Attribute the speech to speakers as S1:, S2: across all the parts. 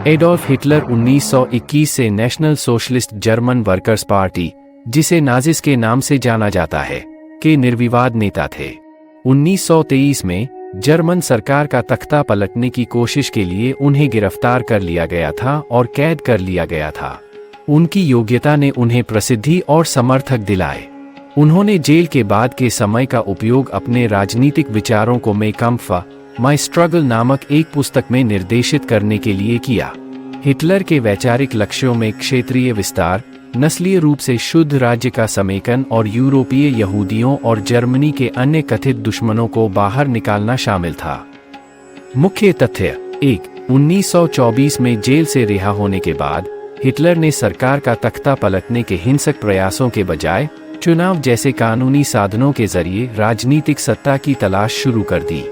S1: Adolf Hitler 1921 से national socialist German workers party, जिसे Nazis के नाम से जाना जाता है, के निर्विवाद नेता थे। 1923 में जर्मन सरकार का तख्ता पलटने की कोशिश के लिए उन्हें गिरफ्तार कर लिया गया था और कैद कर लिया गया था। उनकी योग्यता ने उन्हें प्रसिद्धि और समर्थक दिलाए। उन्होंने जेल के बाद के समय का उपयोग अपने राजनीतिक विचारों को मेक काम्फ माई स्ट्रगल नामक एक पुस्तक में निर्देशित करने के लिए किया। हिटलर के वैचारिक लक्ष्यों में क्षेत्रीय विस्तार, नस्लीय रूप से शुद्ध राज्य का समेकन और यूरोपीय यहूदियों और जर्मनी के अन्य कथित दुश्मनों को बाहर निकालना शामिल था। मुख्य तथ्य 1. 1924 में जेल से रिहा होने के बाद हिटलर ने सरकार का तख्ता पलटने के हिंसक प्रयासों के बजाय चुनाव जैसे कानूनी साधनों के जरिए राजनीतिक सत्ता की तलाश शुरू कर दी।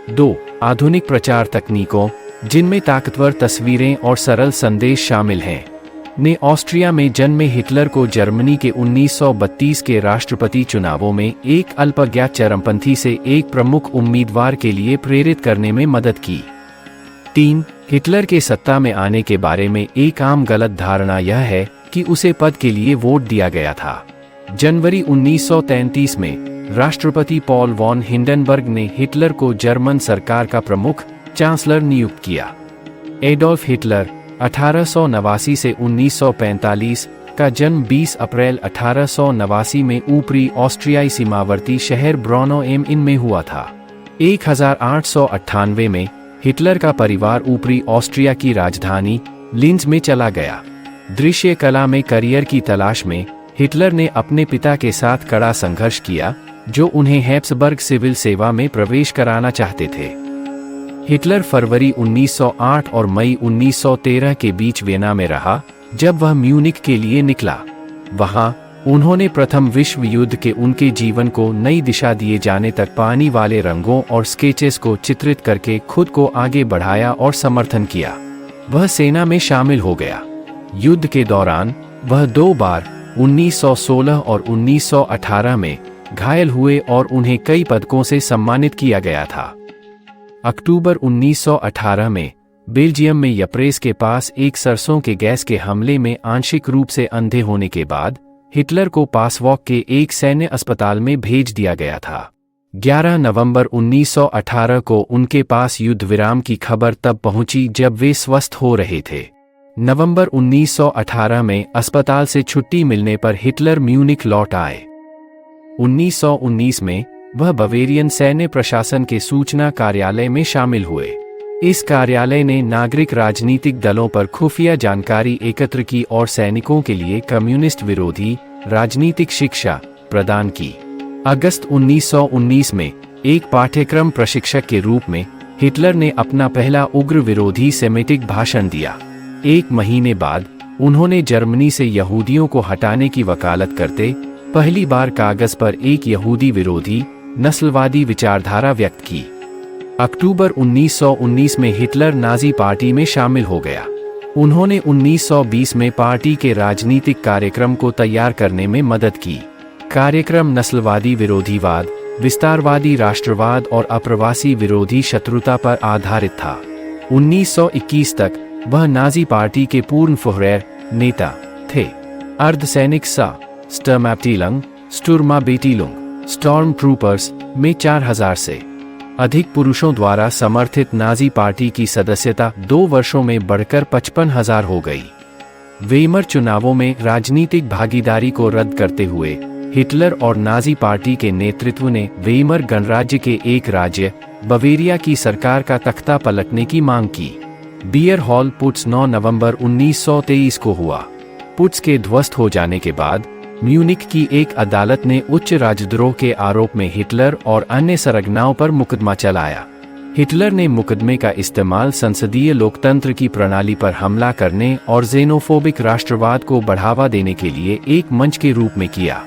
S1: 2. आधुनिक प्रचार तकनीकों, जिनमें ताकतवर तस्वीरें और सरल संदेश शामिल हैं, ने ऑस्ट्रिया में जन्मे हिटलर को जर्मनी के 1932 के राष्ट्रपति चुनावों में एक अल्पज्ञात चरमपंथी से एक प्रमुख उम्मीदवार के लिए प्रेरित करने में मदद की। 3. हिटलर के सत्ता में आने के बारे में एक आम गलत धारणा यह है कि उसे पद के लिए वोट दिया गया था। जनवरी 1933 में राष्ट्रपति पॉल वॉन हिंडनबर्ग ने हिटलर को जर्मन सरकार का प्रमुख चांसलर नियुक्त किया। एडोल्फ हिटलर 1889 से 1945 का जन्म 20 अप्रैल 1889 में ऊपरी ऑस्ट्रियाई सीमावर्ती शहर ब्रॉनो एम इन में हुआ था। 1898 में हिटलर का परिवार ऊपरी ऑस्ट्रिया की राजधानी लिंज में चला गया। दृश्य कला में करियर की तलाश में हिटलर ने अपने पिता के साथ कड़ा संघर्ष किया, जो उन्हें हैब्सबर्ग सिविल सेवा में प्रवेश कराना चाहते थे। हिटलर फरवरी 1908 और मई 1913 के बीच वियना में रहा, जब वह म्यूनिख के लिए निकला। वहां उन्होंने प्रथम विश्व युद्ध के उनके जीवन को नई दिशा दिए जाने तक पानी वाले रंगों और स्केचेस को चित्रित करके खुद को आगे बढ़ाया और समर्थन किया। वह सेना में शामिल हो गया। युद्ध के दौरान वह 2 बार 1916 और 1918 में घायल हुए और उन्हें कई पदकों से सम्मानित किया गया था। अक्टूबर 1918 में बेल्जियम में यप्रेस के पास एक सरसों के गैस के हमले में आंशिक रूप से अंधे होने के बाद हिटलर को पासवॉक के एक सैन्य अस्पताल में भेज दिया गया था। 11 नवंबर 1918 को उनके पास युद्ध विराम की खबर तब पहुंची जब वे स्वस्थ हो रहे थे। नवंबर 1918 में अस्पताल से छुट्टी मिलने पर हिटलर म्यूनिख लौट आए। 1919 में वह बवेरियन सैन्य प्रशासन के सूचना कार्यालय में शामिल हुए। इस कार्यालय ने नागरिक राजनीतिक दलों पर खुफिया जानकारी एकत्र की और सैनिकों के लिए कम्युनिस्ट विरोधी राजनीतिक शिक्षा प्रदान की। अगस्त 1919 में एक पाठ्यक्रम प्रशिक्षक के रूप में हिटलर ने अपना पहला उग्र विरोधी सेमेटिक भाषण दिया। 1 महीने बाद उन्होंने जर्मनी से यहूदियों को हटाने की वकालत करते पहली बार कागज पर एक यहूदी विरोधी नस्लवादी विचारधारा व्यक्त की। अक्टूबर 1919 में हिटलर नाजी पार्टी में शामिल हो गया। उन्होंने 1920 में पार्टी के राजनीतिक कार्यक्रम को तैयार करने में मदद की। कार्यक्रम नस्लवादी विरोधीवाद, विस्तारवादी राष्ट्रवाद और अप्रवासी विरोधी शत्रुता पर आधारित था। 1921 तक वह नाजी पार्टी के पूर्ण फुहरेर नेता थे। अर्धसैनिक सा स्टर्मअबटीलंग, स्टुर्माबेटीलुंग, स्टॉर्म ट्रूपर्स में 4000 से अधिक पुरुषों द्वारा समर्थित नाजी पार्टी की सदस्यता 2 वर्षों में बढ़कर 55,000 हो गई। वेमर चुनावों में राजनीतिक भागीदारी को रद्द करते हुए हिटलर और नाजी पार्टी के नेतृत्व ने वेमर गणराज्य के एक राज्य बवेरिया की सरकार का तख्ता पलटने की मांग की। बियर हॉल पुट्स 9 नवंबर 1923 को हुआ। पुट्स के ध्वस्त हो जाने के बाद म्यूनिख की एक अदालत ने उच्च राजद्रोह के आरोप में हिटलर और अन्य सरगनाओं पर मुकदमा चलाया। हिटलर ने मुकदमे का इस्तेमाल संसदीय लोकतंत्र की प्रणाली पर हमला करने और जेनोफोबिक राष्ट्रवाद को बढ़ावा देने के लिए एक मंच के रूप में किया।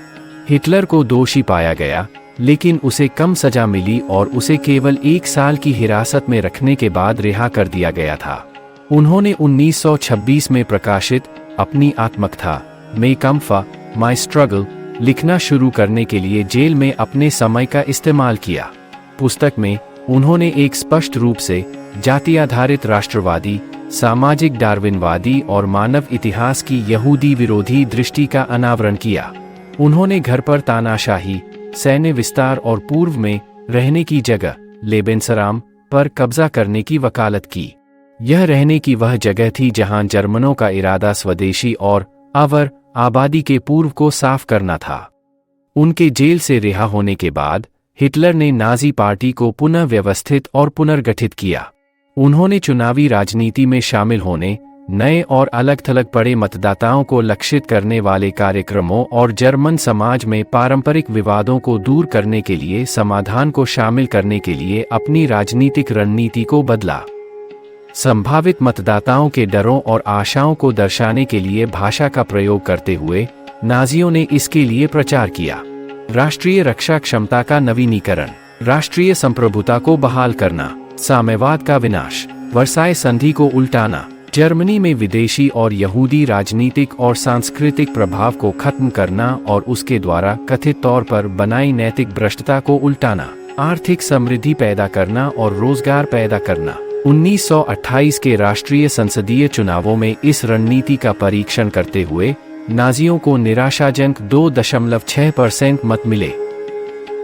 S1: हिटलर को दोषी पाया गया, लेकिन उसे कम सजा मिली और उसे केवल 1 साल की हिरासत में रखने के बाद रिहा कर दिया गया था। उन्होंने 1926 में प्रकाशित अपनी आत्मकथा मेक काम्फ माई स्ट्रगल लिखना शुरू करने के लिए जेल में अपने समय का इस्तेमाल किया। पुस्तक में उन्होंने एक स्पष्ट रूप से जाति आधारित राष्ट्रवादी सामाजिक डार्विनवादी और मानव इतिहास की यहूदी विरोधी दृष्टि का अनावरण किया। उन्होंने घर पर तानाशाही, सैन्य विस्तार और पूर्व में रहने की जगह लेबेनसराम पर कब्जा करने की वकालत की। यह रहने की वह जगह थी जहां जर्मनों का इरादा स्वदेशी और आवर आबादी के पूर्व को साफ करना था। उनके जेल से रिहा होने के बाद हिटलर ने नाजी पार्टी को पुनः व्यवस्थित और पुनर्गठित किया। उन्होंने चुनावी राजनीति में शामिल होने, नए और अलग थलग पड़े मतदाताओं को लक्षित करने वाले कार्यक्रमों और जर्मन समाज में पारंपरिक विवादों को दूर करने के लिए समाधान को शामिल करने के लिए अपनी राजनीतिक रणनीति को बदला। संभावित मतदाताओं के डरों और आशाओं को दर्शाने के लिए भाषा का प्रयोग करते हुए नाजियों ने इसके लिए प्रचार किया। राष्ट्रीय रक्षा क्षमता का नवीनीकरण, राष्ट्रीय संप्रभुता को बहाल करना, साम्यवाद का विनाश, वर्साय संधि को उल्टाना, जर्मनी में विदेशी और यहूदी राजनीतिक और सांस्कृतिक प्रभाव को खत्म करना और उसके द्वारा कथित तौर पर बनाई नैतिक भ्रष्टता को उल्टाना, आर्थिक समृद्धि पैदा करना और रोजगार पैदा करना। 1928 के राष्ट्रीय संसदीय चुनावों में इस रणनीति का परीक्षण करते हुए नाजियों को निराशाजनक 2.6% मत मिले।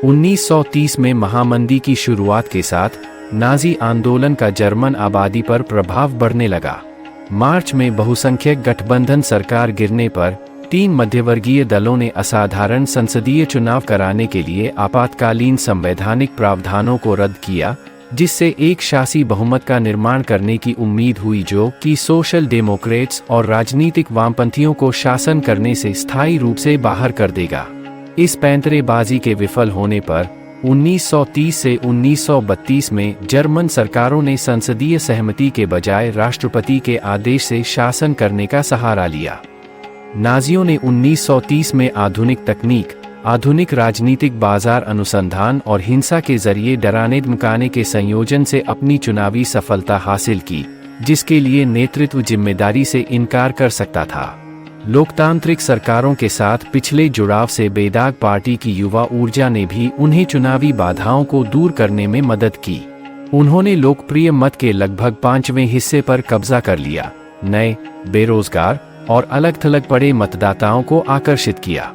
S1: 1930 में महामंदी की शुरुआत के साथ नाजी आंदोलन का जर्मन आबादी पर प्रभाव बढ़ने लगा। मार्च में बहुसंख्यक गठबंधन सरकार गिरने पर 3 मध्यवर्गीय दलों ने असाधारण संसदीय चुनाव कराने के लिए आपातकालीन संवैधानिक प्रावधानों को रद्द किया, जिससे एक शासी बहुमत का निर्माण करने की उम्मीद हुई जो कि सोशल डेमोक्रेट्स और राजनीतिक वामपंथियों को शासन करने से स्थायी रूप से बाहर कर देगा। इस पैंतरेबाजी के विफल होने पर 1930 से 1932 में जर्मन सरकारों ने संसदीय सहमति के बजाय राष्ट्रपति के आदेश से शासन करने का सहारा लिया। नाजियों ने 1930 में आधुनिक तकनीक, आधुनिक राजनीतिक बाजार अनुसंधान और हिंसा के जरिए डराने धमकाने के संयोजन से अपनी चुनावी सफलता हासिल की, जिसके लिए नेतृत्व जिम्मेदारी से इनकार कर सकता था। लोकतांत्रिक सरकारों के साथ पिछले जुड़ाव से बेदाग पार्टी की युवा ऊर्जा ने भी उन्हें चुनावी बाधाओं को दूर करने में मदद की। उन्होंने लोकप्रिय मत के लगभग 5वें हिस्से पर कब्जा कर लिया, नए, बेरोजगार और अलग थलग पड़े मतदाताओं को आकर्षित किया।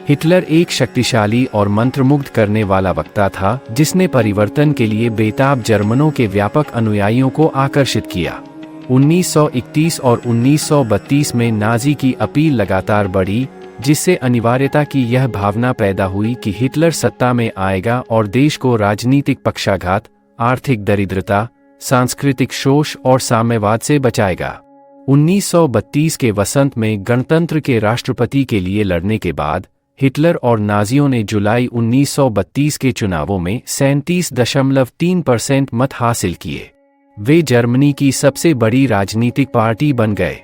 S1: हिटलर एक शक्तिशाली और मंत्रमुग्ध करने वाला वक्ता था, जिसने परिवर्तन के लिए बेताब जर्मनों के व्यापक अनुयायियों को आकर्षित किया। 1931 और 1932 में नाजी की अपील लगातार बढ़ी, जिससे अनिवार्यता की यह भावना पैदा हुई कि हिटलर सत्ता में आएगा और देश को राजनीतिक पक्षाघात, आर्थिक दरिद्रता, सांस्कृतिक शोष और साम्यवाद से बचाएगा। 1932 के वसंत में गणतंत्र के राष्ट्रपति के लिए लड़ने के बाद हिटलर और नाजियों ने जुलाई 1932 के चुनावों में 37.3% मत हासिल किए। वे जर्मनी की सबसे बड़ी राजनीतिक पार्टी बन गए।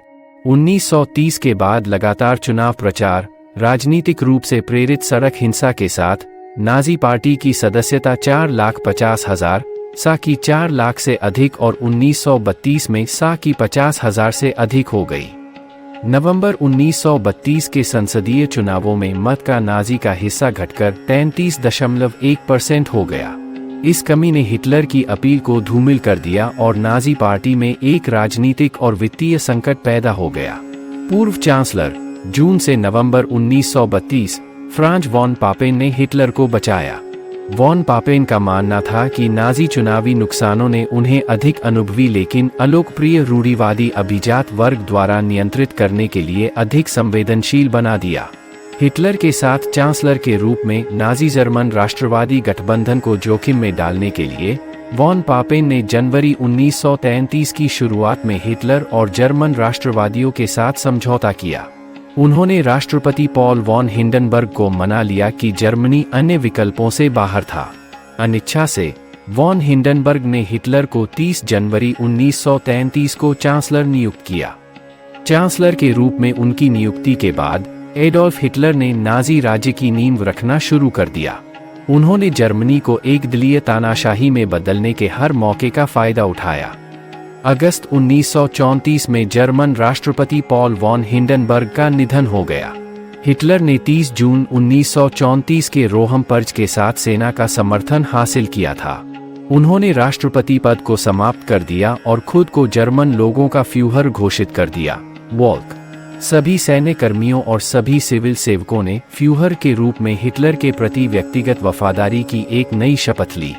S1: 1930 के बाद लगातार चुनाव प्रचार, राजनीतिक रूप से प्रेरित सड़क हिंसा के साथ नाजी पार्टी की सदस्यता 4,50,000 सा की 4 लाख से अधिक और 1932 में सा की 50,000 से अधिक हो गई। नवंबर 1932 के संसदीय चुनावों में मत का नाजी का हिस्सा घटकर 33.1% हो गया। इस कमी ने हिटलर की अपील को धूमिल कर दिया और नाजी पार्टी में एक राजनीतिक और वित्तीय संकट पैदा हो गया। पूर्व चांसलर, जून से नवंबर 1932, फ्रांज वॉन पापेन ने हिटलर को बचाया। वॉन पापेन का मानना था कि नाजी चुनावी नुकसानों ने उन्हें अधिक अनुभवी लेकिन अलोकप्रिय रूढ़िवादी अभिजात वर्ग द्वारा नियंत्रित करने के लिए अधिक संवेदनशील बना दिया। हिटलर के साथ चांसलर के रूप में नाजी जर्मन राष्ट्रवादी गठबंधन को जोखिम में डालने के लिए वॉन पापेन ने जनवरी 1933 की शुरुआत में हिटलर और जर्मन राष्ट्रवादियों के साथ समझौता किया। उन्होंने राष्ट्रपति पॉल वॉन हिंडनबर्ग को मना लिया कि जर्मनी अन्य विकल्पों से बाहर था। अनिच्छा से वॉन हिंडनबर्ग ने हिटलर को 30 जनवरी 1933 को चांसलर नियुक्त किया। चांसलर के रूप में उनकी नियुक्ति के बाद एडोल्फ हिटलर ने नाजी राज्य की नींव रखना शुरू कर दिया। उन्होंने जर्मनी को एकदलीय तानाशाही में बदलने के हर मौके का फायदा उठाया। अगस्त 1934 में जर्मन राष्ट्रपति पॉल वॉन हिंडनबर्ग का निधन हो गया। हिटलर ने 30 जून 1934 के रोहमपर्ज के साथ सेना का समर्थन हासिल किया था। उन्होंने राष्ट्रपति पद को समाप्त कर दिया और खुद को जर्मन लोगों का फ्यूहर घोषित कर दिया। वॉल्क सभी सैन्य कर्मियों और सभी सिविल सेवकों ने फ्यूहर के रूप में हिटलर के प्रति व्यक्तिगत वफादारी की एक नई शपथ ली।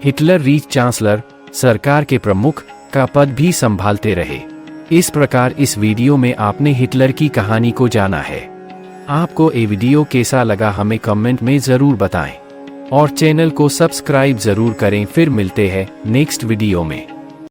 S1: हिटलर रीच चांसलर, सरकार के प्रमुख, का पद भी संभालते रहे। इस प्रकार इस वीडियो में आपने हिटलर की कहानी को जाना है। आपको ये वीडियो कैसा लगा हमें कमेंट में ज़रूर बताएं और चैनल को सब्सक्राइब ज़रूर करें। फिर मिलते हैं नेक्स्ट वीडियो में।